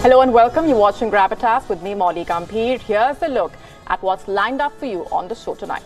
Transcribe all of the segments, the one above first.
Hello and welcome. You're watching Gravitas with me, Molly Gambhir. Here's a look at what's lined up for you on the show tonight.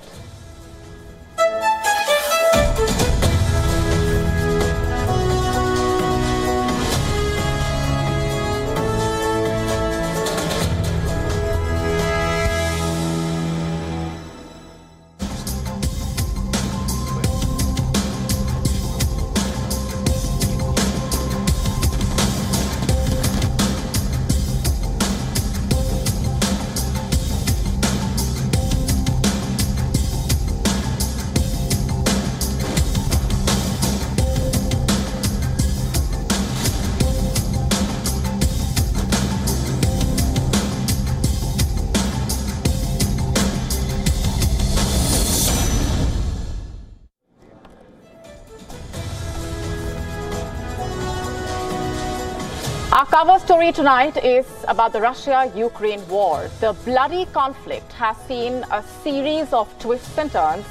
Our cover story tonight is about the Russia-Ukraine war. The bloody conflict has seen a series of twists and turns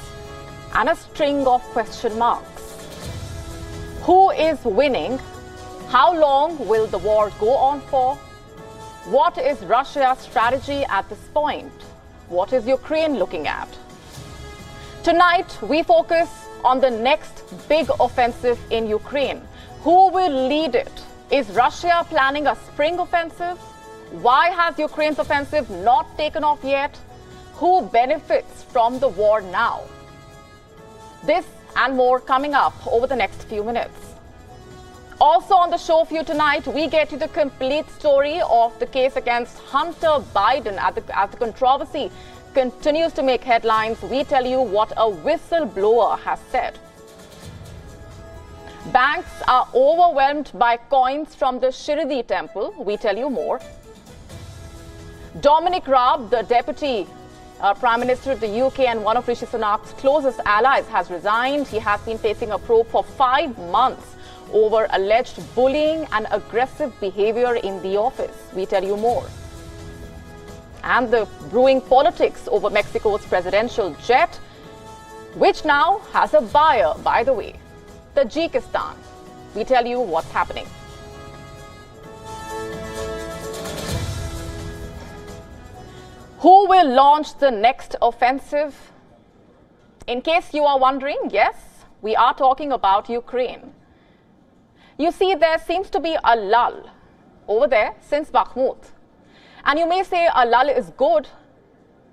and a string of question marks. Who is winning? How long will the war go on for? What is Russia's strategy at this point? What is Ukraine looking at? Tonight, we focus on the next big offensive in Ukraine. Who will lead it? Is Russia planning a spring offensive? Why has Ukraine's offensive not taken off yet? Who benefits from the war now? This and more coming up over the next few minutes. Also on the show for you tonight, we get you the complete story of the case against Hunter Biden as the controversy continues to make headlines. We tell you what a whistleblower has said. Banks are overwhelmed by coins from the Shirdi Temple. We tell you more. Dominic Robb, the Deputy Prime Minister of the UK and one of Rishi Sunak's closest allies, has resigned. He has been facing a probe for 5 months over alleged bullying and aggressive behavior in the office. We tell you more. And the brewing politics over Mexico's presidential jet, which now has a buyer, by the way. Tajikistan. We tell you what's happening. Who will launch the next offensive? In case you are wondering, yes, we are talking about Ukraine. You see, there seems to be a lull over there since Bakhmut. And you may say a lull is good,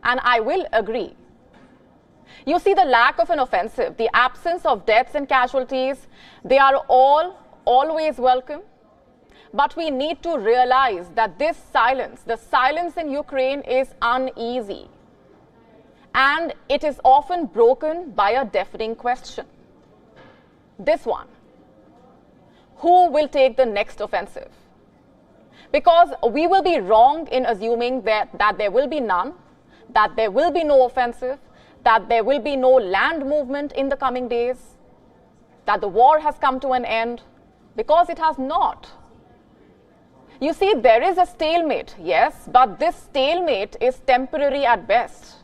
and I will agree. You see, the lack of an offensive, the absence of deaths and casualties, they are all always welcome. But we need to realize that this silence, the silence in Ukraine, is uneasy. And it is often broken by a deafening question. This one: who will take the next offensive? Because we will be wrong in assuming that there will be none, that there will be no offensive, that there will be no land movement in the coming days, that the war has come to an end, because it has not. You see, there is a stalemate, yes, but this stalemate is temporary at best.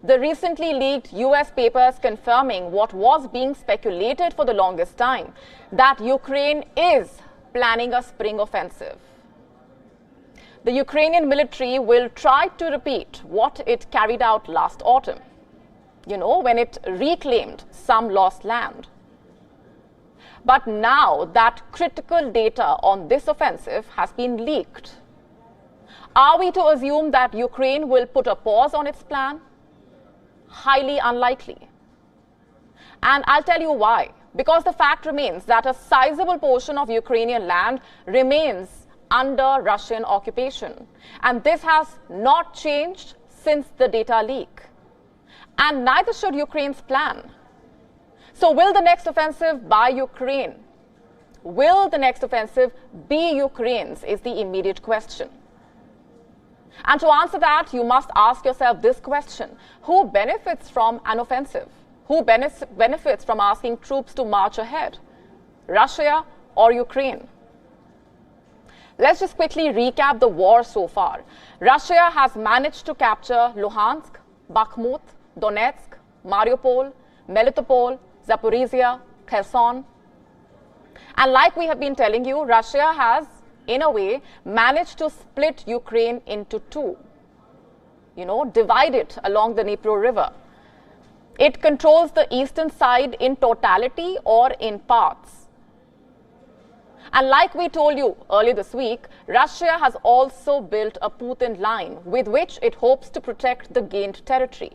The recently leaked US papers confirming what was being speculated for the longest time, that Ukraine is planning a spring offensive. The Ukrainian military will try to repeat what it carried out last autumn, when it reclaimed some lost land. But now that critical data on this offensive has been leaked, are we to assume that Ukraine will put a pause on its plan? Highly unlikely. And I'll tell you why. Because the fact remains that a sizable portion of Ukrainian land remains under Russian occupation. And this has not changed since the data leak. And neither should Ukraine's plan. So will the next offensive by Ukraine? Will the next offensive be Ukraine's is the immediate question. And to answer that, you must ask yourself this question: who benefits from an offensive? Who benefits from asking troops to march ahead? Russia or Ukraine? Let's just quickly recap the war so far. Russia has managed to capture Luhansk, Bakhmut, Donetsk, Mariupol, Melitopol, Zaporizhia, Kherson. And like we have been telling you, Russia has in a way, managed to split Ukraine into two, divide it along the Dnipro River. It controls the eastern side in totality or in parts. And like we told you earlier this week, Russia has also built a Putin line with which it hopes to protect the gained territory.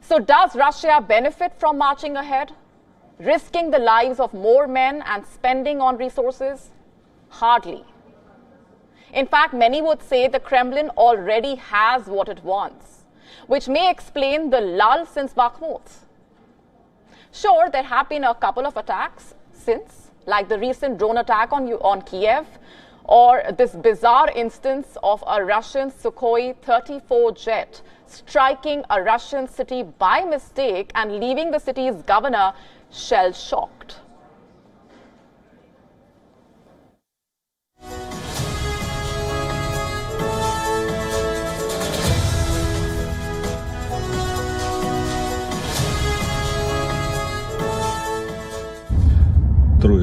So does Russia benefit from marching ahead, risking the lives of more men and spending on resources? Hardly. In fact, many would say the Kremlin already has what it wants, which may explain the lull since Bakhmut. Sure, there have been a couple of attacks since, like the recent drone attack on Kiev, or this bizarre instance of a Russian Sukhoi 34 jet striking a Russian city by mistake and leaving the city's governor shell-shocked.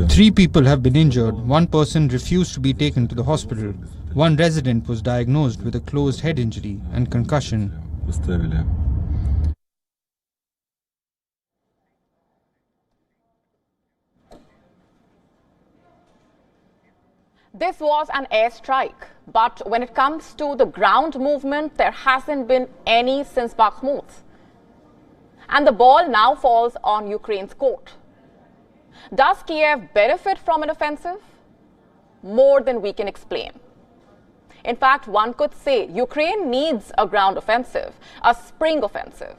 Three people have been injured. One person refused to be taken to the hospital. One resident was diagnosed with a closed head injury and concussion. This was an airstrike, but when it comes to the ground movement, there hasn't been any since Bakhmut. And the ball now falls on Ukraine's court. Does Kiev benefit from an offensive? More than we can explain. In fact, one could say Ukraine needs a ground offensive, a spring offensive.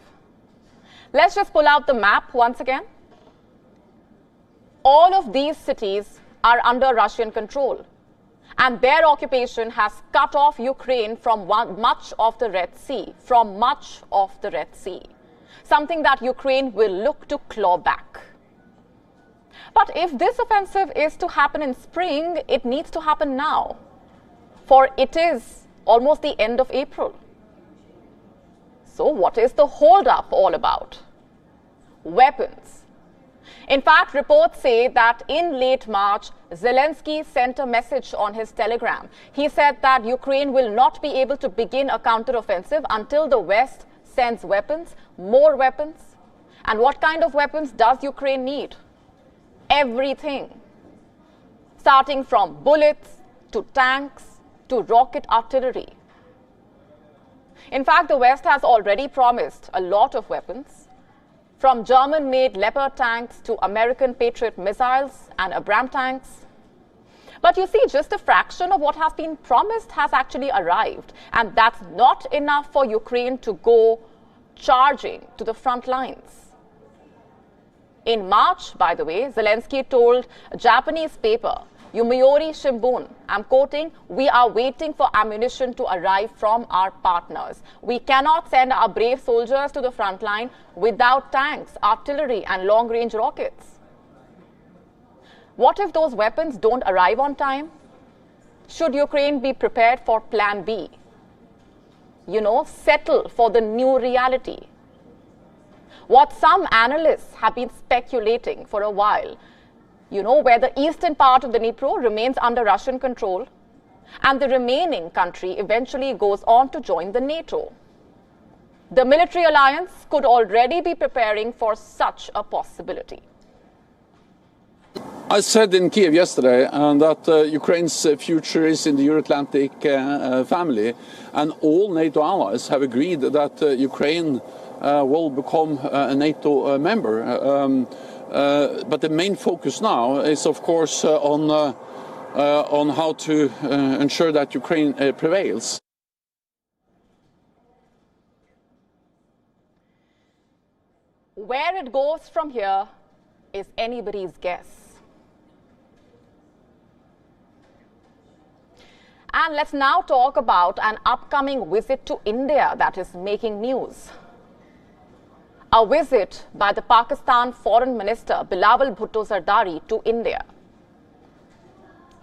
Let's just pull out the map once again. All of these cities are under Russian control, and their occupation has cut off Ukraine from much of the Red Sea, something that Ukraine will look to claw back. But if this offensive is to happen in spring, it needs to happen now, for it is almost the end of April. So what is the hold-up all about? Weapons. In fact, reports say that in late March, Zelensky sent a message on his Telegram. He said that Ukraine will not be able to begin a counteroffensive until the West sends weapons, more weapons. And what kind of weapons does Ukraine need? Everything, starting from bullets to tanks to rocket artillery. In fact, the West has already promised a lot of weapons, from German-made Leopard tanks to American Patriot missiles and Abrams tanks. But you see, just a fraction of what has been promised has actually arrived, and that's not enough for Ukraine to go charging to the front lines. In March, by the way, Zelensky told a Japanese paper, Yomiuri Shimbun, I'm quoting, "We are waiting for ammunition to arrive from our partners. We cannot send our brave soldiers to the front line without tanks, artillery, and long-range rockets." What if those weapons don't arrive on time? Should Ukraine be prepared for Plan B? Settle for the new reality. What some analysts have been speculating for a while, where the eastern part of the Dnipro remains under Russian control and the remaining country eventually goes on to join the NATO. The military alliance could already be preparing for such a possibility. I said in Kiev yesterday that Ukraine's future is in the Euro-Atlantic family, and all NATO allies have agreed that Ukraine will become a NATO member. But the main focus now is, of course, on how to ensure that Ukraine prevails. Where it goes from here is anybody's guess. And let's now talk about an upcoming visit to India that is making news. A visit by the Pakistan Foreign Minister Bilawal Bhutto Zardari to India.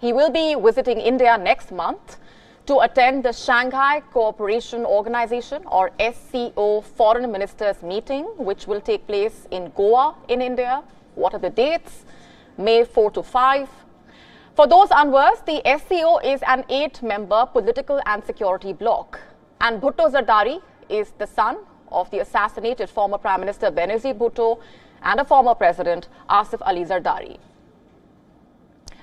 He will be visiting India next month to attend the Shanghai Cooperation Organization or SCO Foreign Ministers meeting, which will take place in Goa in India. What are the dates? May 4 to 5. For those unversed, the SCO is an 8-member political and security bloc, and Bhutto Zardari is the son of the assassinated former Prime Minister Benazir Bhutto and a former President Asif Ali Zardari.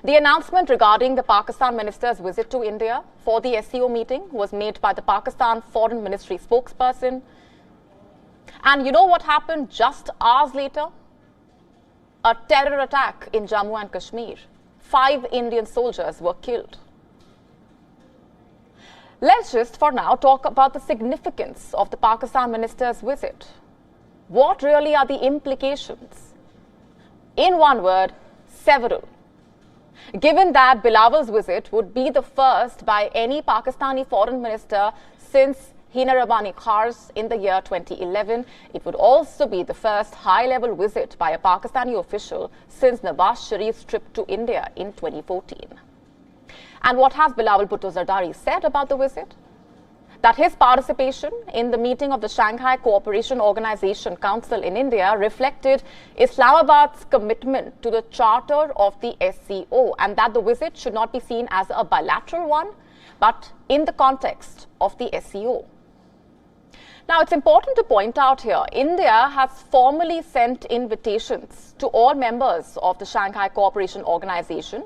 The announcement regarding the Pakistan minister's visit to India for the SCO meeting was made by the Pakistan Foreign Ministry spokesperson. And you know what happened just hours later? A terror attack in Jammu and Kashmir. 5 Indian soldiers were killed. Let's just for now talk about the significance of the Pakistan minister's visit. What really are the implications? In one word, several. Given that Bilawal's visit would be the first by any Pakistani foreign minister since Hina Rabbani Khar's in the year 2011, it would also be the first high-level visit by a Pakistani official since Nawaz Sharif's trip to India in 2014. And what has Bilawal Bhutto Zardari said about the visit? That his participation in the meeting of the Shanghai Cooperation Organization Council in India reflected Islamabad's commitment to the charter of the SCO, and that the visit should not be seen as a bilateral one, but in the context of the SCO. Now, it's important to point out here, India has formally sent invitations to all members of the Shanghai Cooperation Organization,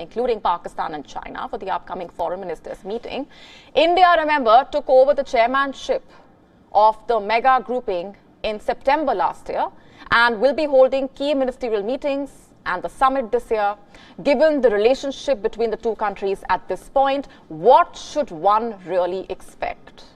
including Pakistan and China, for the upcoming foreign ministers meeting. India, remember, took over the chairmanship of the mega grouping in September last year and will be holding key ministerial meetings and the summit this year. Given the relationship between the two countries at this point, what should one really expect?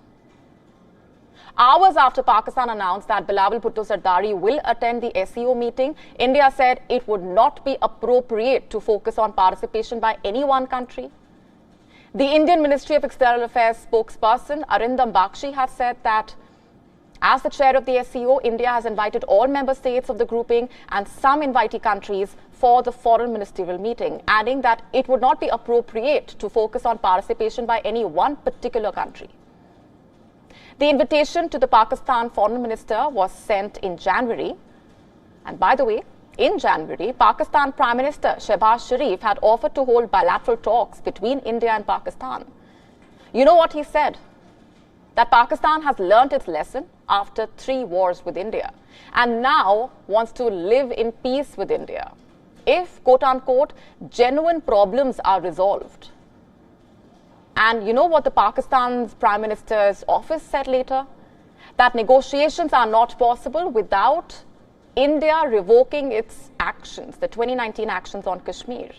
Hours after Pakistan announced that Bilawal Bhutto Zardari will attend the SCO meeting, India said it would not be appropriate to focus on participation by any one country. The Indian Ministry of External Affairs spokesperson Arindam Bakshi has said that as the chair of the SCO, India has invited all member states of the grouping and some invitee countries for the foreign ministerial meeting, adding that it would not be appropriate to focus on participation by any one particular country. The invitation to the Pakistan foreign minister was sent in January. And by the way, in January, Pakistan Prime Minister Shehbaz Sharif had offered to hold bilateral talks between India and Pakistan. You know what he said? That Pakistan has learnt its lesson after 3 wars with India and now wants to live in peace with India if, quote unquote, genuine problems are resolved. And you know what the Pakistan's Prime Minister's office said later? That negotiations are not possible without India revoking its actions, the 2019 actions on Kashmir.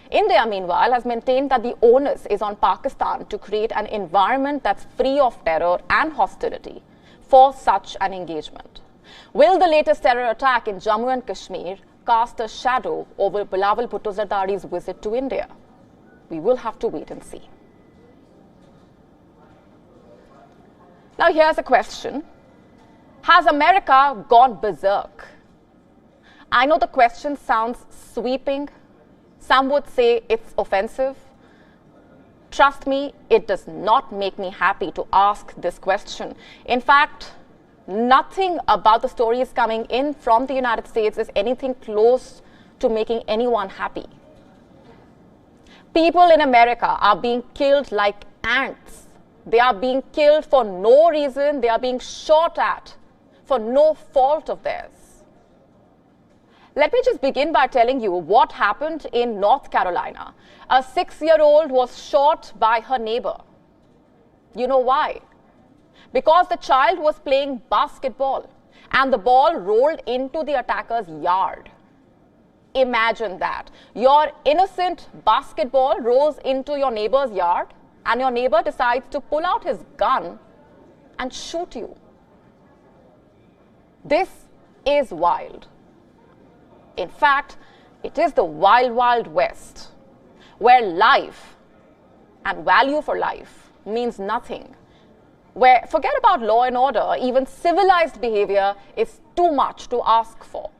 India, meanwhile, has maintained that the onus is on Pakistan to create an environment that's free of terror and hostility for such an engagement. Will the latest terror attack in Jammu and Kashmir cast a shadow over Bilawal Bhutto Zardari's visit to India? We will have to wait and see. Now, here's a question. Has America gone berserk? I know the question sounds sweeping. Some would say it's offensive. Trust me, it does not make me happy to ask this question. In fact, nothing about the stories coming in from the United States is anything close to making anyone happy. People in America are being killed like ants. They are being killed for no reason. They are being shot at for no fault of theirs. Let me just begin by telling you what happened in North Carolina. A 6-year-old was shot by her neighbor. You know why? Because the child was playing basketball and the ball rolled into the attacker's yard. Imagine that. Your innocent basketball rolls into your neighbor's yard and your neighbor decides to pull out his gun and shoot you. This is wild. In fact, it is the wild, wild west, where life and value for life means nothing. Where, forget about law and order, even civilized behavior is too much to ask for.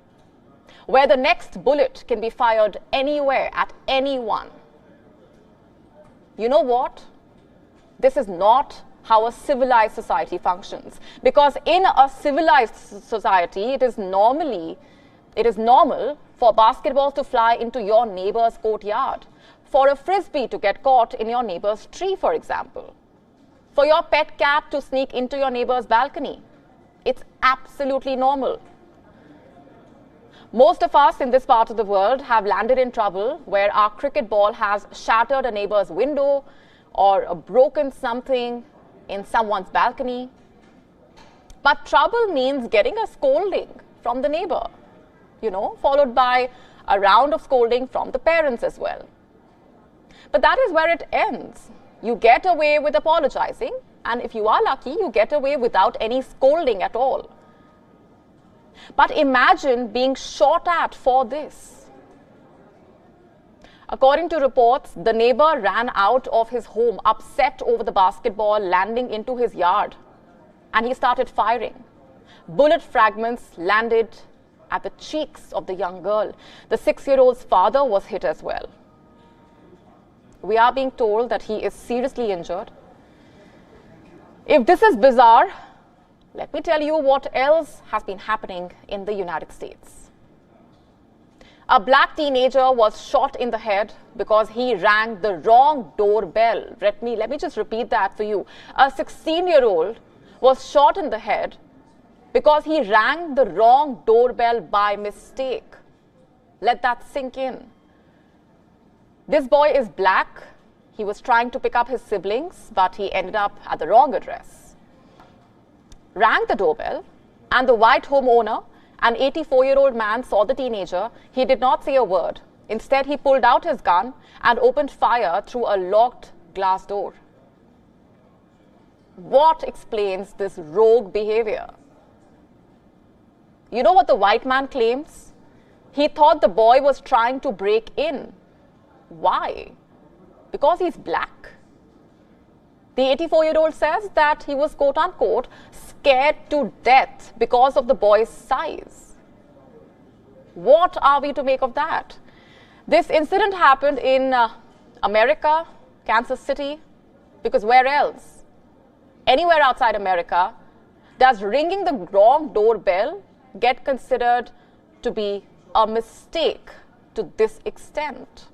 Where the next bullet can be fired anywhere at anyone. You know what? This is not how a civilized society functions. Because in a civilized society, it is normally It is normal for basketballs to fly into your neighbor's courtyard, for a frisbee to get caught in your neighbor's tree, for example, for your pet cat to sneak into your neighbor's balcony. It's absolutely normal. Most of us in this part of the world have landed in trouble where our cricket ball has shattered a neighbor's window or broken something in someone's balcony. But trouble means getting a scolding from the neighbor, followed by a round of scolding from the parents as well. But that is where it ends. You get away with apologizing, and if you are lucky, you get away without any scolding at all. But imagine being shot at for this. According to reports, the neighbor ran out of his home, upset over the basketball landing into his yard, and he started firing. Bullet fragments landed at the cheeks of the young girl. The 6-year-old's father was hit as well. We are being told that he is seriously injured. If this is bizarre, let me tell you what else has been happening in the United States. A black teenager was shot in the head because he rang the wrong doorbell. Let me just repeat that for you. A 16-year-old was shot in the head because he rang the wrong doorbell by mistake. Let that sink in. This boy is black. He was trying to pick up his siblings, but he ended up at the wrong address. Rang the doorbell, and the white homeowner, an 84-year-old man, saw the teenager. He did not say a word. Instead, he pulled out his gun and opened fire through a locked glass door. What explains this rogue behavior? You know what the white man claims? He thought the boy was trying to break in. Why? Because he's black. The 84-year-old says that he was, quote unquote, scared to death because of the boy's size. What are we to make of that? This incident happened in America, Kansas City, because where else? Anywhere outside America, does ringing the wrong doorbell get considered to be a mistake to this extent?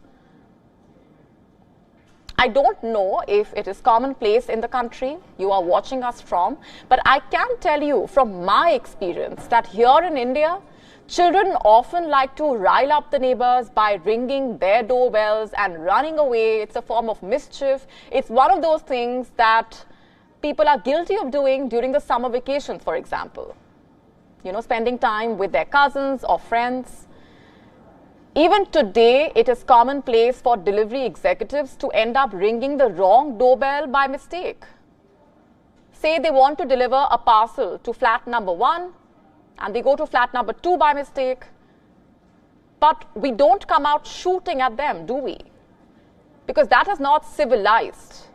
I don't know if it is commonplace in the country you are watching us from, but I can tell you from my experience that here in India, children often like to rile up the neighbors by ringing their doorbells and running away. It's a form of mischief. It's one of those things that people are guilty of doing during the summer vacations, for example. Spending time with their cousins or friends. Even today, it is commonplace for delivery executives to end up ringing the wrong doorbell by mistake. Say they want to deliver a parcel to flat number 1, and they go to flat number 2 by mistake. But we don't come out shooting at them, do we? Because that is not civilized.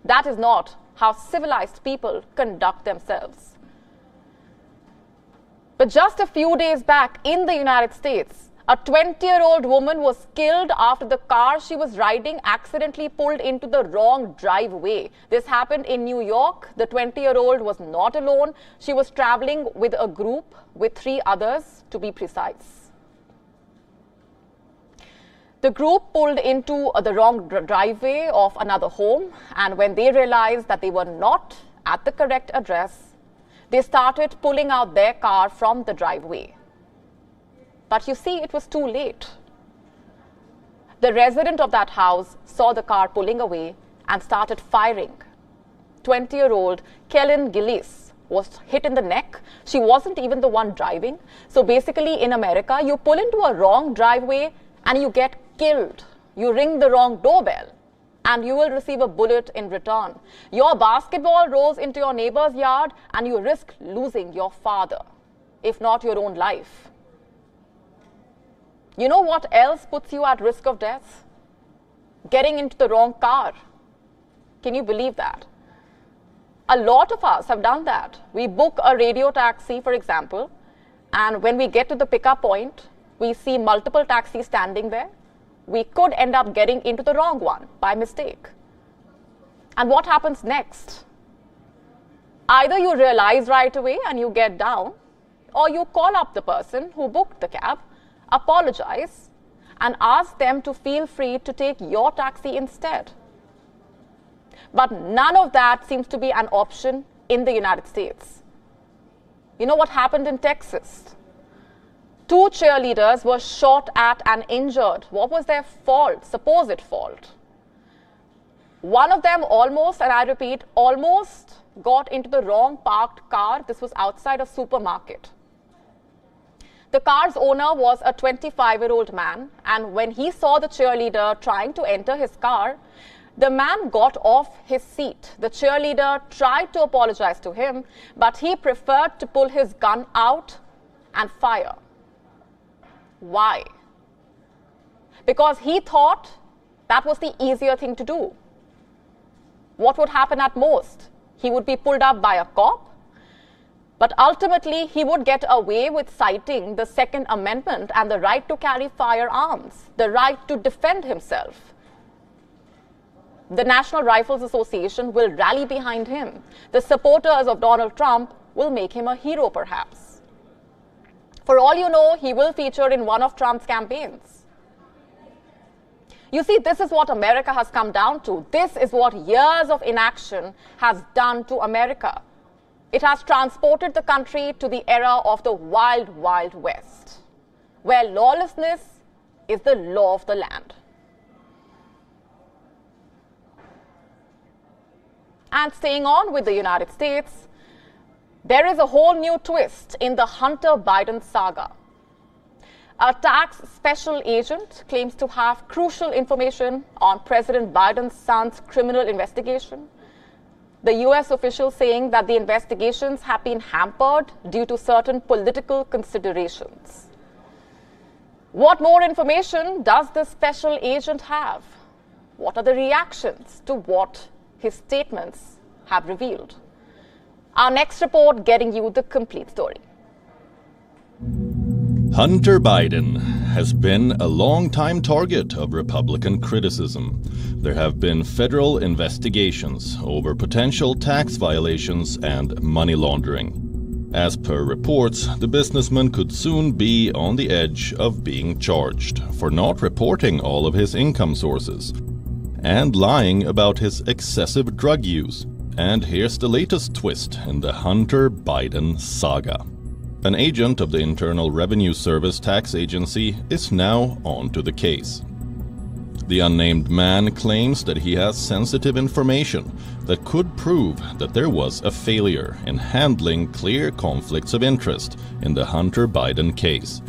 That is not how civilized people conduct themselves. But just a few days back in the United States, a 20-year-old woman was killed after the car she was riding accidentally pulled into the wrong driveway. This happened in New York. The 20-year-old was not alone. She was traveling with a group with 3 others, to be precise. The group pulled into the wrong driveway of another home, and when they realized that they were not at the correct address, they started pulling out their car from the driveway. But you see, it was too late. The resident of that house saw the car pulling away and started firing. 20-year-old Kellen Gillis was hit in the neck. She wasn't even the one driving. So basically, in America, you pull into a wrong driveway and you get killed. You ring the wrong doorbell and you will receive a bullet in return. Your basketball rolls into your neighbor's yard and you risk losing your father, if not your own life. You know what else puts you at risk of death? Getting into the wrong car. Can you believe that? A lot of us have done that. We book a radio taxi, for example, and when we get to the pickup point, we see multiple taxis standing there. We could end up getting into the wrong one by mistake. And what happens next? Either you realize right away and you get down, Or you call up the person who booked the cab, apologize, and ask them to feel free to take your taxi instead. But none of that seems to be an option in the United States. You know what happened in Texas? 2 cheerleaders were shot at and injured. What was their fault, supposed fault? One of them almost, and I repeat, almost got into the wrong parked car. This was outside a supermarket. The car's owner was a 25-year-old man, and when he saw the cheerleader trying to enter his car, the man got off his seat. The cheerleader tried to apologize to him, but he preferred to pull his gun out and fire. Why? Because he thought that was the easier thing to do. What would happen at most? He would be pulled up by a cop, but ultimately he would get away with citing the Second Amendment and the right to carry firearms, the right to defend himself. The National Rifles Association will rally behind him. The supporters of Donald Trump will make him a hero, perhaps. For all you know, he will feature in one of Trump's campaigns. You see, this is what America has come down to. This is what years of inaction has done to America. It has transported the country to the era of the wild, wild West, where lawlessness is the law of the land. And staying on with the United States, there is a whole new twist in the Hunter Biden saga. A tax special agent claims to have crucial information on President Biden's son's criminal investigation. The US official saying that the investigations have been hampered due to certain political considerations. What more information does the special agent have? What are the reactions to what his statements have revealed? Our next report getting you the complete story. Hunter Biden has been a long-time target of Republican criticism. There have been federal investigations over potential tax violations and money laundering. As per reports, the businessman could soon be on the edge of being charged for not reporting all of his income sources and lying about his excessive drug use. And here's the latest twist in the Hunter Biden saga. An agent of the Internal Revenue Service tax agency is now onto the case. The unnamed man claims that he has sensitive information that could prove that there was a failure in handling clear conflicts of interest in the Hunter Biden case.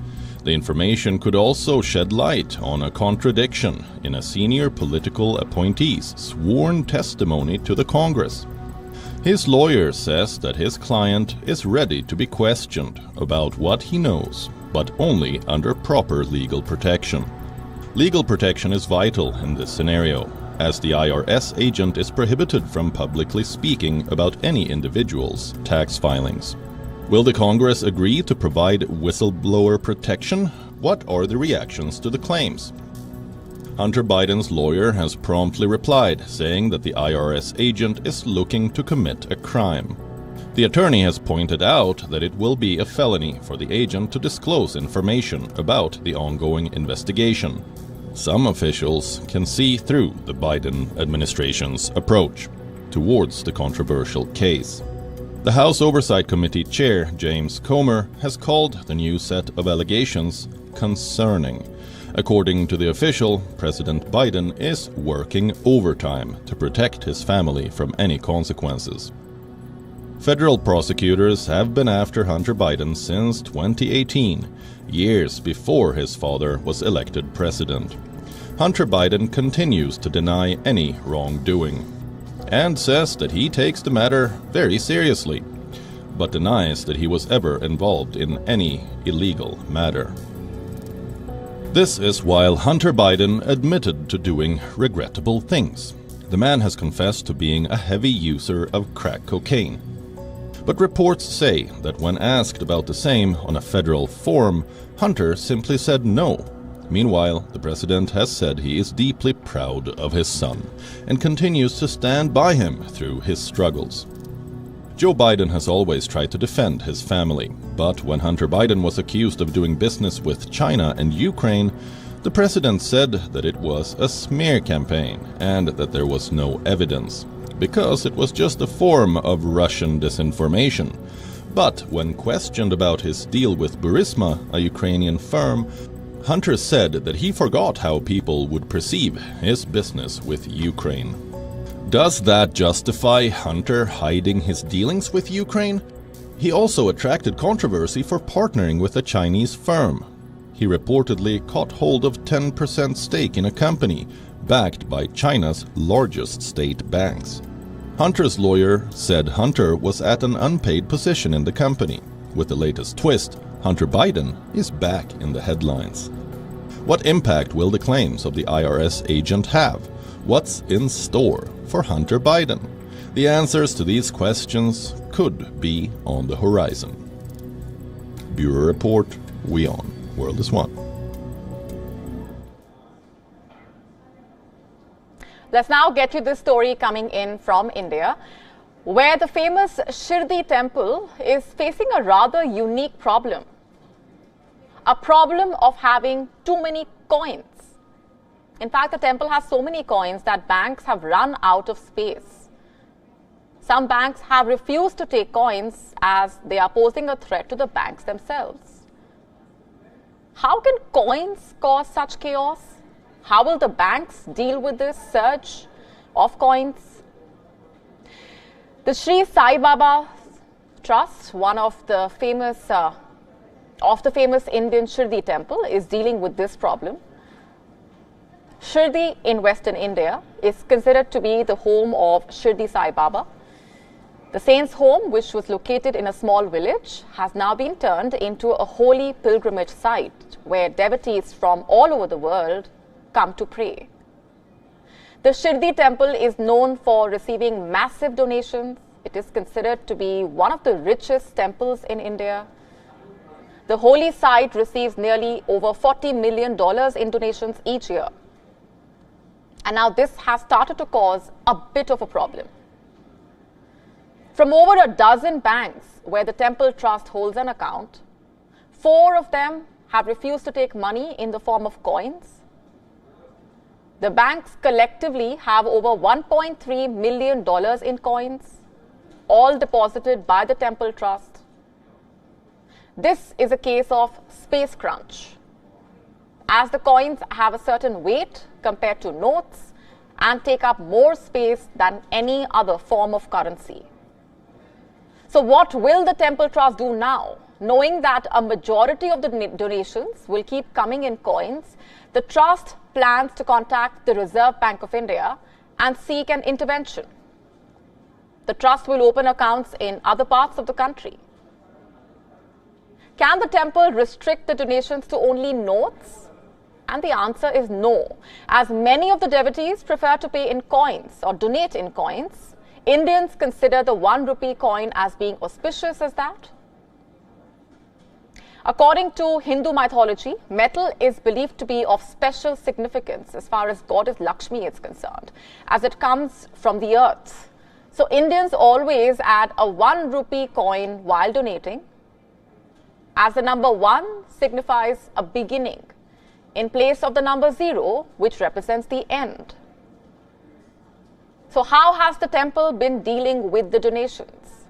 The information could also shed light on a contradiction in a senior political appointee's sworn testimony to the Congress. His lawyer says that his client is ready to be questioned about what he knows, but only under proper legal protection. Legal protection is vital in this scenario, as the IRS agent is prohibited from publicly speaking about any individual's tax filings. Will the Congress agree to provide whistleblower protection? What are the reactions to the claims? Hunter Biden's lawyer has promptly replied, saying that the IRS agent is looking to commit a crime. The attorney has pointed out that it will be a felony for the agent to disclose information about the ongoing investigation. Some officials can see through the Biden administration's approach towards the controversial case. The House Oversight Committee Chair, James Comer, has called the new set of allegations concerning. According to the official, President Biden is working overtime to protect his family from any consequences. Federal prosecutors have been after Hunter Biden since 2018, years before his father was elected president. Hunter Biden continues to deny any wrongdoing and says that he takes the matter very seriously, but denies that he was ever involved in any illegal matter. This is while Hunter Biden admitted to doing regrettable things. The man has confessed to being a heavy user of crack cocaine. But reports say that when asked about the same on a federal forum, Hunter simply said no. Meanwhile, the president has said he is deeply proud of his son and continues to stand by him through his struggles. Joe Biden has always tried to defend his family, but when Hunter Biden was accused of doing business with China and Ukraine, the president said that it was a smear campaign and that there was no evidence, because it was just a form of Russian disinformation. But when questioned about his deal with Burisma, a Ukrainian firm, Hunter said that he forgot how people would perceive his business with Ukraine. Does that justify Hunter hiding his dealings with Ukraine? He also attracted controversy for partnering with a Chinese firm. He reportedly caught hold of 10% stake in a company backed by China's largest state banks. Hunter's lawyer said Hunter was at an unpaid position in the company. With the latest twist, Hunter Biden is back in the headlines. What impact will the claims of the IRS agent have? What's in store for Hunter Biden? The answers to these questions could be on the horizon. Bureau Report, WION, World is One. Let's now get you this story coming in from India, where the famous Shirdi Temple is facing a rather unique problem. A problem of having too many coins. In fact, the temple has so many coins that banks have run out of space. Some banks have refused to take coins as they are posing a threat to the banks themselves. How can coins cause such chaos? How will the banks deal with this surge of coins? The Sri Sai Baba Trust, one of the famous Indian Shirdi Temple, is dealing with this problem. Shirdi in Western India is considered to be the home of Shirdi Sai Baba. The saint's home, which was located in a small village, has now been turned into a holy pilgrimage site where devotees from all over the world come to pray. The Shirdi Temple is known for receiving massive donations. It is considered to be one of the richest temples in India. The holy site receives nearly over $40 million in donations each year. And now this has started to cause a bit of a problem. From over a dozen banks where the Temple Trust holds an account, 4 of them have refused to take money in the form of coins. The banks collectively have over $1.3 million in coins, all deposited by the Temple Trust. This is a case of space crunch, as the coins have a certain weight compared to notes and take up more space than any other form of currency. So what will the Temple Trust do now? Knowing that a majority of the donations will keep coming in coins, the Trust plans to contact the Reserve Bank of India and seek an intervention. The Trust will open accounts in other parts of the country. Can the temple restrict the donations to only notes? And the answer is no, as many of the devotees prefer to pay in coins or donate in coins. Indians consider the 1 rupee coin as being auspicious as that. According to Hindu mythology, metal is believed to be of special significance as far as goddess Lakshmi is concerned, as it comes from the earth. So Indians always add a 1 rupee coin while donating, as the number 1 signifies a beginning, in place of the number 0, which represents the end. So how has the temple been dealing with the donations?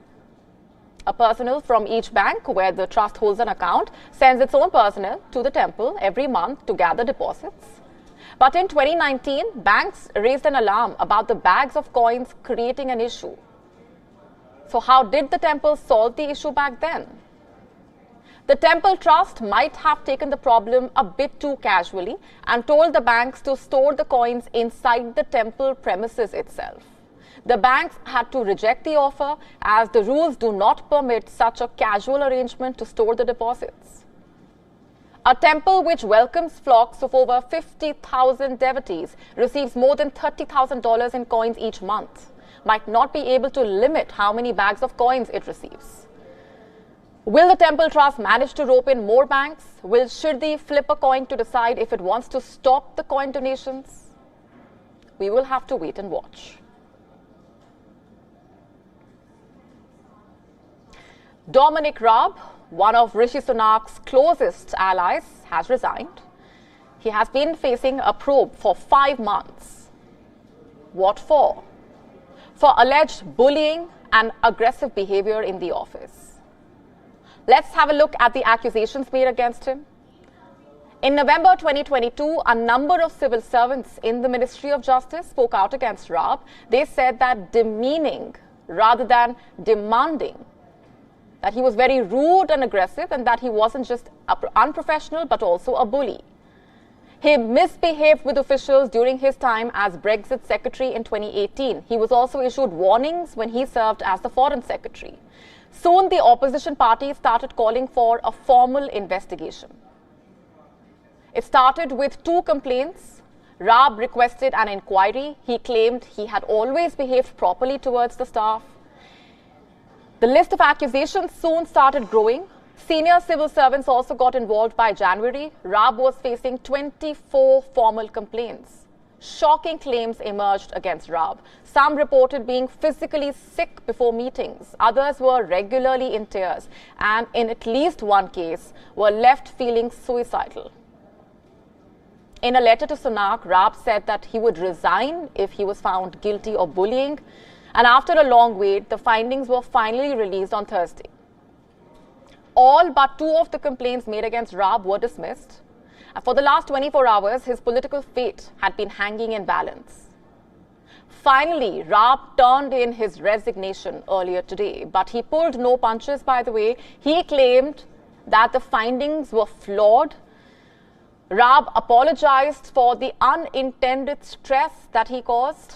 A personnel from each bank where the trust holds an account sends its own personnel to the temple every month to gather deposits. But in 2019, banks raised an alarm about the bags of coins creating an issue. So how did the temple solve the issue back then? The Temple Trust might have taken the problem a bit too casually and told the banks to store the coins inside the temple premises itself. The banks had to reject the offer as the rules do not permit such a casual arrangement to store the deposits. A temple which welcomes flocks of over 50,000 devotees receives more than $30,000 in coins each month, might not be able to limit how many bags of coins it receives. Will the Temple Trust manage to rope in more banks? Will Shirdi flip a coin to decide if it wants to stop the coin donations? We will have to wait and watch. Dominic Robb, one of Rishi Sunak's closest allies, has resigned. He has been facing a probe for 5 months. What for? For alleged bullying and aggressive behavior in the office. Let's have a look at the accusations made against him. In November 2022, a number of civil servants in the Ministry of Justice spoke out against Robb. They said that demeaning rather than demanding, that he was very rude and aggressive and that he wasn't just unprofessional but also a bully. He misbehaved with officials during his time as Brexit Secretary in 2018. He was also issued warnings when he served as the Foreign Secretary. Soon, the opposition party started calling for a formal investigation. It started with 2 complaints. Robb requested an inquiry. He claimed he had always behaved properly towards the staff. The list of accusations soon started growing. Senior civil servants also got involved by January. Robb was facing 24 formal complaints. Shocking claims emerged against Robb. Some reported being physically sick before meetings. Others were regularly in tears and in at least one case were left feeling suicidal. In a letter to Sunak, Robb said that he would resign if he was found guilty of bullying. And after a long wait, the findings were finally released on Thursday. All but 2 of the complaints made against Robb were dismissed. And for the last 24 hours, his political fate had been hanging in balance. Finally, Robb turned in his resignation earlier today, but he pulled no punches, by the way. He claimed that the findings were flawed. Robb apologized for the unintended stress that he caused,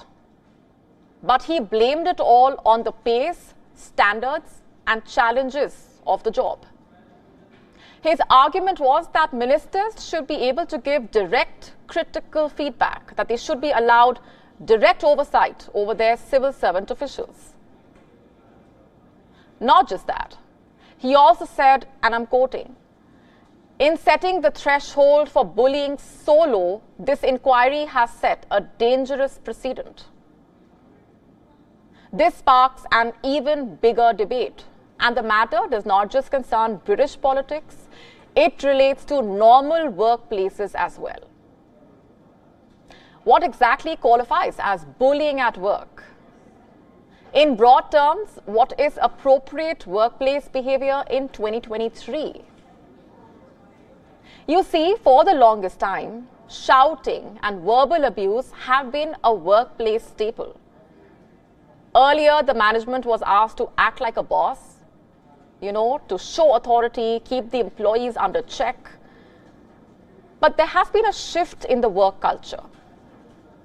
but he blamed it all on the pace, standards, and challenges of the job. His argument was that ministers should be able to give direct critical feedback, that they should be allowed direct oversight over their civil servant officials. Not just that, he also said, and I'm quoting, "In setting the threshold for bullying so low, this inquiry has set a dangerous precedent." This sparks an even bigger debate. And the matter does not just concern British politics, it relates to normal workplaces as well. What exactly qualifies as bullying at work? In broad terms, what is appropriate workplace behavior in 2023? You see, for the longest time, shouting and verbal abuse have been a workplace staple. Earlier, the management was asked to act like a boss, to show authority, keep the employees under check. But there has been a shift in the work culture.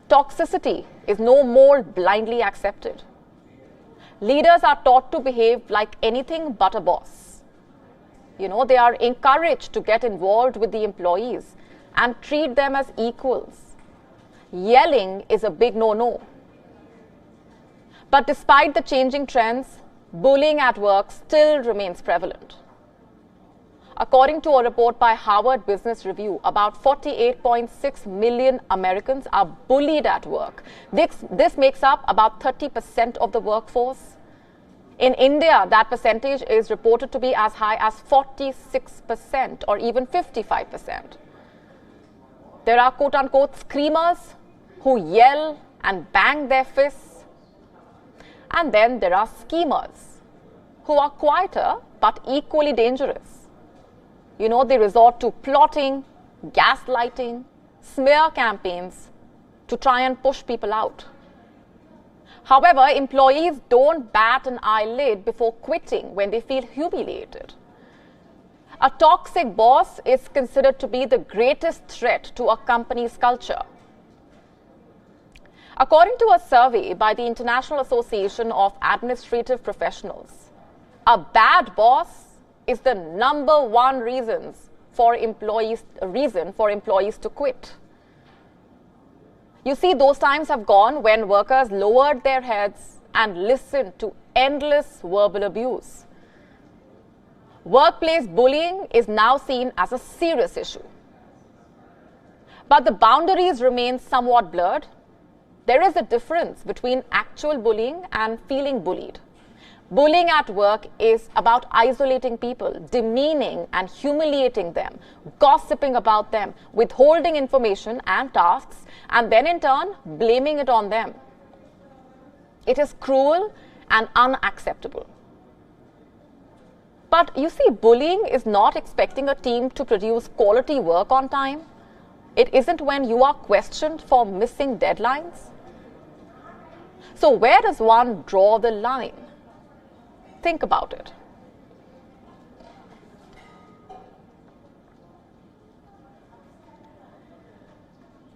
Toxicity is no more blindly accepted. Leaders are taught to behave like anything but a boss. They are encouraged to get involved with the employees and treat them as equals. Yelling is a big no-no. But despite the changing trends, bullying at work still remains prevalent. According to a report by Harvard Business Review, about 48.6 million Americans are bullied at work. This makes up about 30% of the workforce. In India, that percentage is reported to be as high as 46% or even 55%. There are quote-unquote screamers who yell and bang their fists. And then there are schemers who are quieter but equally dangerous. They resort to plotting, gaslighting, smear campaigns to try and push people out. However, employees don't bat an eyelid before quitting when they feel humiliated. A toxic boss is considered to be the greatest threat to a company's culture. According to a survey by the International Association of Administrative Professionals, a bad boss is the #1 reason for employees to quit. You see, those times have gone when workers lowered their heads and listened to endless verbal abuse. Workplace bullying is now seen as a serious issue. But the boundaries remain somewhat blurred. There is a difference between actual bullying and feeling bullied. Bullying at work is about isolating people, demeaning and humiliating them, gossiping about them, withholding information and tasks, and then in turn blaming it on them. It is cruel and unacceptable. But you see, bullying is not expecting a team to produce quality work on time. It isn't when you are questioned for missing deadlines. So where does one draw the line? Think about it.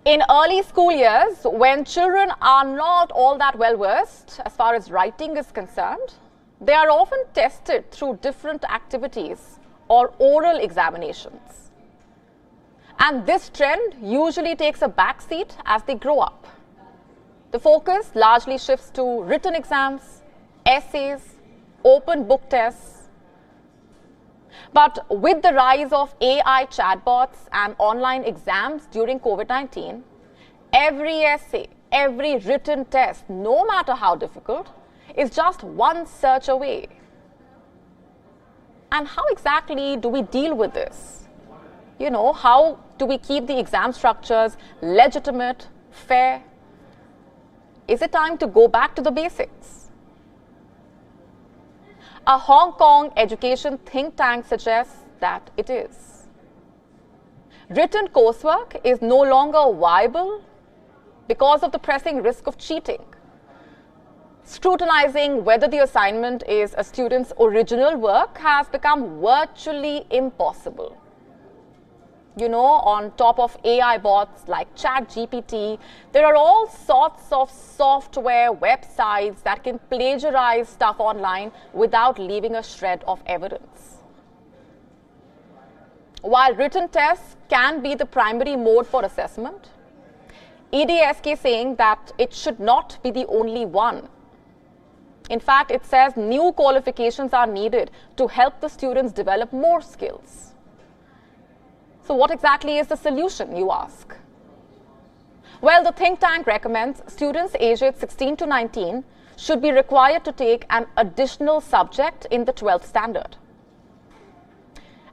In early school years, when children are not all that well versed as far as writing is concerned, they are often tested through different activities or oral examinations. And this trend usually takes a backseat as they grow up. The focus largely shifts to written exams, essays, open book tests. But with the rise of AI chatbots and online exams during COVID-19, every essay, every written test, no matter how difficult, is just one search away. And how exactly do we deal with this? You know, how do we keep the exam structures legitimate, fair? Is it time to go back to the basics? A Hong Kong education think tank suggests that it is. Written coursework is no longer viable because of the pressing risk of cheating. Scrutinizing whether the assignment is a student's original work has become virtually impossible. You know, on top of AI bots like ChatGPT, there are all sorts of software websites that can plagiarize stuff online without leaving a shred of evidence. While written tests can be the primary mode for assessment, EDSK is saying that it should not be the only one. In fact, it says new qualifications are needed to help the students develop more skills. So what exactly is the solution, you ask? Well, the think tank recommends students aged 16 to 19 should be required to take an additional subject in the 12th standard.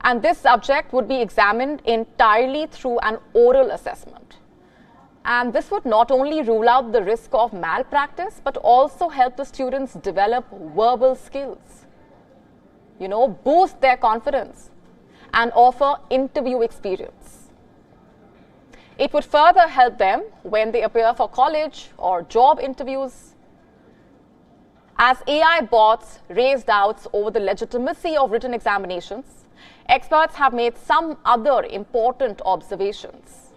And this subject would be examined entirely through an oral assessment. And this would not only rule out the risk of malpractice, but also help the students develop verbal skills, you know, boost their confidence and offer interview experience. It would further help them when they appear for college or job interviews. As AI bots raise doubts over the legitimacy of written examinations, experts have made some other important observations.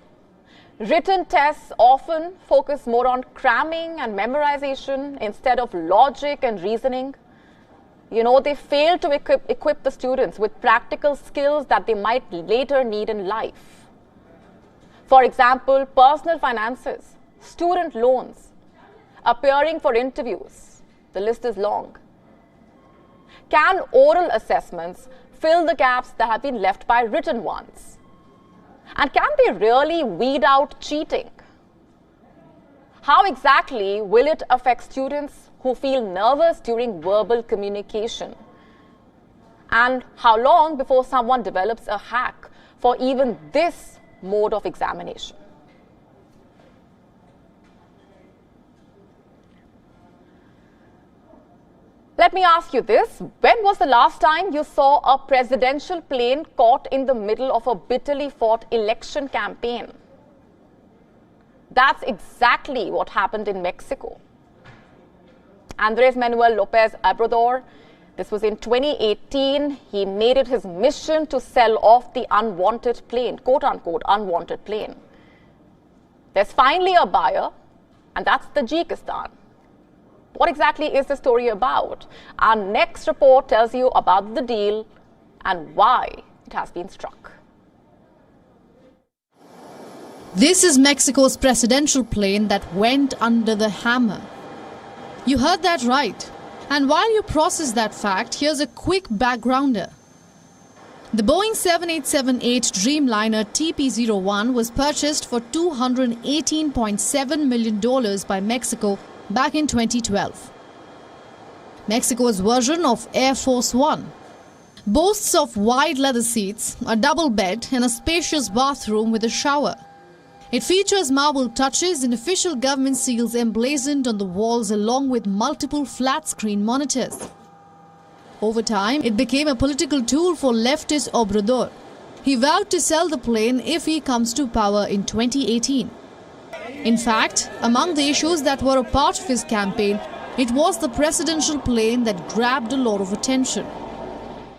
Written tests often focus more on cramming and memorization instead of logic and reasoning. You know, they fail to equip the students with practical skills that they might later need in life. For example, personal finances, student loans, appearing for interviews. The list is long. Can oral assessments fill the gaps that have been left by written ones? And can they really weed out cheating? How exactly will it affect students who feel nervous during verbal communication? And how long before someone develops a hack for even this mode of examination? Let me ask you this. When was the last time you saw a presidential plane caught in the middle of a bitterly fought election campaign? That's exactly what happened in Mexico. Andrés Manuel López Obrador, this was in 2018, he made it his mission to sell off the unwanted plane, quote-unquote unwanted plane. There's finally a buyer, and that's Tajikistan. What exactly is the story about? Our next report tells you about the deal and why it has been struck. This is Mexico's presidential plane that went under the hammer. You heard that right. And while you process that fact, here's a quick backgrounder. The Boeing 7878 Dreamliner TP-01 was purchased for $218.7 million by Mexico back in 2012. Mexico's version of Air Force One. Boasts of wide leather seats, a double bed and a spacious bathroom with a shower. It features marble touches and official government seals emblazoned on the walls along with multiple flat-screen monitors. Over time, it became a political tool for leftist Obrador. He vowed to sell the plane if he comes to power in 2018. In fact, among the issues that were a part of his campaign, it was the presidential plane that grabbed a lot of attention.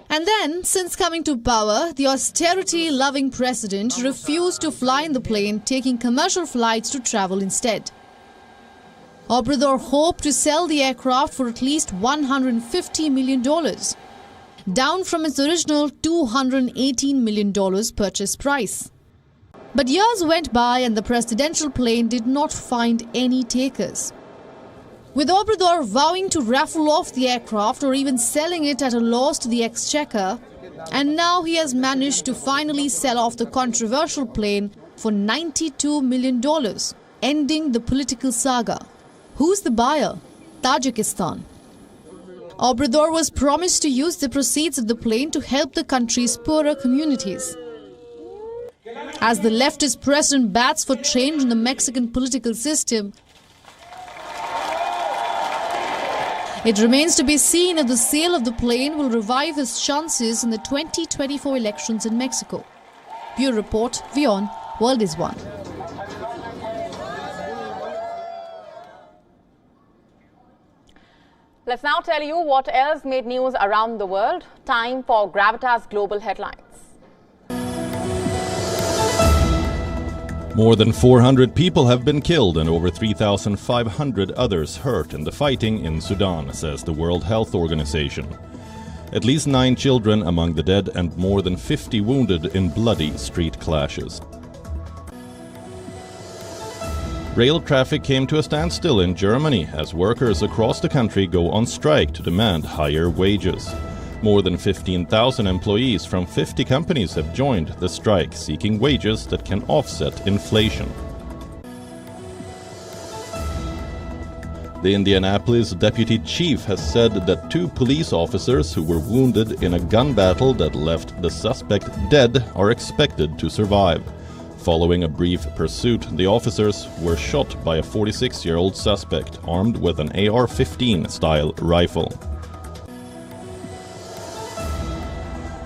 And then, since coming to power, the austerity-loving president refused to fly in the plane, taking commercial flights to travel instead. Obrador hoped to sell the aircraft for at least $150 million, down from its original $218 million purchase price. But years went by and the presidential plane did not find any takers. With Obrador vowing to raffle off the aircraft or even selling it at a loss to the exchequer, and now he has managed to finally sell off the controversial plane for $92 million, ending the political saga. Who's the buyer? Tajikistan. Obrador was promised to use the proceeds of the plane to help the country's poorer communities. As the leftist president bats for change in the Mexican political system, it remains to be seen if the sale of the plane will revive his chances in the 2024 elections in Mexico. Bureau Report, WION, World is One. Let's now tell you what else made news around the world. Time for Gravitas Global Headlines. More than 400 people have been killed and over 3,500 others hurt in the fighting in Sudan, says the World Health Organization. At least 9 children among the dead and more than 50 wounded in bloody street clashes. Rail traffic came to a standstill in Germany as workers across the country go on strike to demand higher wages. More than 15,000 employees from 50 companies have joined the strike, seeking wages that can offset inflation. The Indianapolis deputy chief has said that 2 police officers who were wounded in a gun battle that left the suspect dead are expected to survive. Following a brief pursuit, the officers were shot by a 46-year-old suspect armed with an AR-15 style rifle.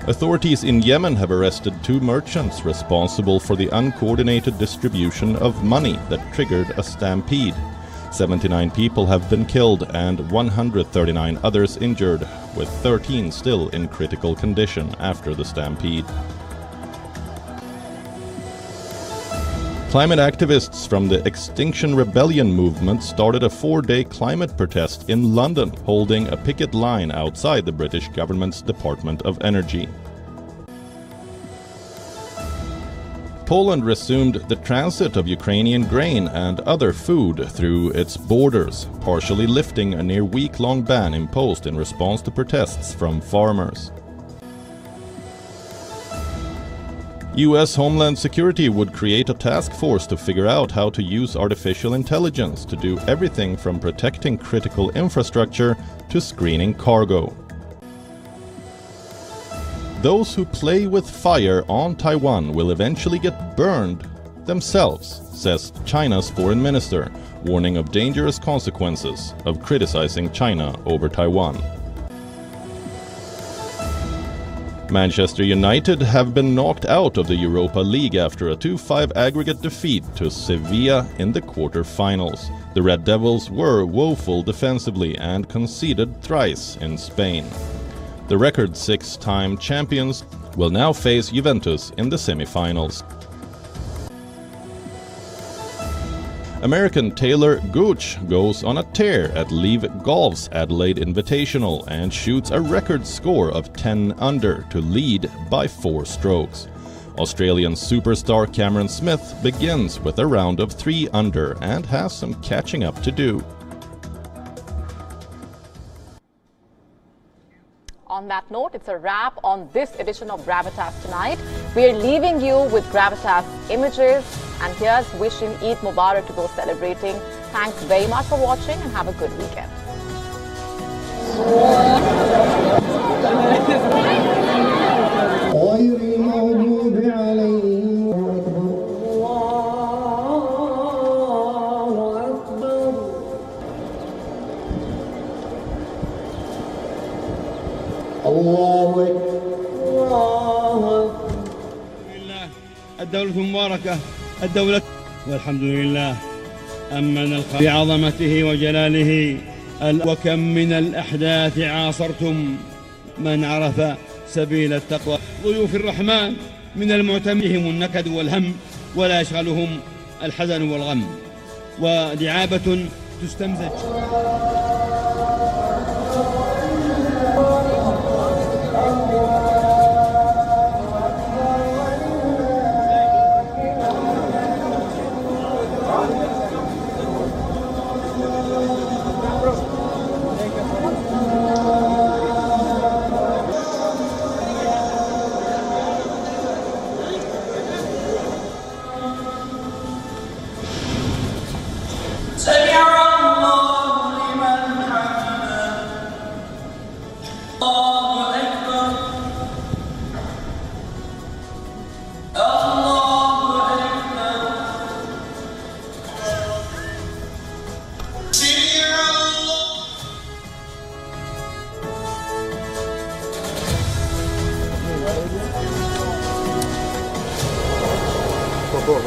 Authorities in Yemen have arrested 2 merchants responsible for the uncoordinated distribution of money that triggered a stampede. 79 people have been killed and 139 others injured, with 13 still in critical condition after the stampede. Climate activists from the Extinction Rebellion movement started a 4-day climate protest in London, holding a picket line outside the British government's Department of Energy. Poland resumed the transit of Ukrainian grain and other food through its borders, partially lifting a near week-long ban imposed in response to protests from farmers. U.S. Homeland Security would create a task force to figure out how to use artificial intelligence to do everything from protecting critical infrastructure to screening cargo. Those who play with fire on Taiwan will eventually get burned themselves, says China's foreign minister, warning of dangerous consequences of criticizing China over Taiwan. Manchester United have been knocked out of the Europa League after a 2-5 aggregate defeat to Sevilla in the quarter-finals. The Red Devils were woeful defensively and conceded thrice in Spain. The record 6-time champions will now face Juventus in the semi-finals. American Taylor Gooch goes on a tear at Live Golf's Adelaide Invitational and shoots a record score of 10 under to lead by 4 strokes. Australian superstar Cameron Smith begins with a round of 3 under and has some catching up to do. On that note, it's a wrap on this edition of Gravitas tonight. We're leaving you with Gravitas images, and here's wishing Eid Mubarak to go celebrating. Thanks very much for watching and have a good weekend. غير المغضوب عليهم. الله أكبر. الله أكبر. الدولة المباركة الدولة والحمد لله أمن الخالق بعظمته وجلاله. وكم من الأحداث عاصرتم من عرف سبيل التقوى. ضيوف الرحمن من المعتمدهم النكد والهم ولا يشغلهم الحزن والغم، ودعابة تستمزج.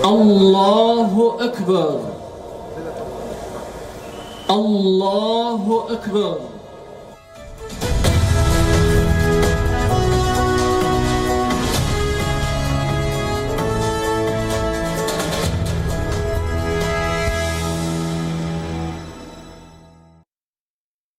الله أكبر. الله أكبر.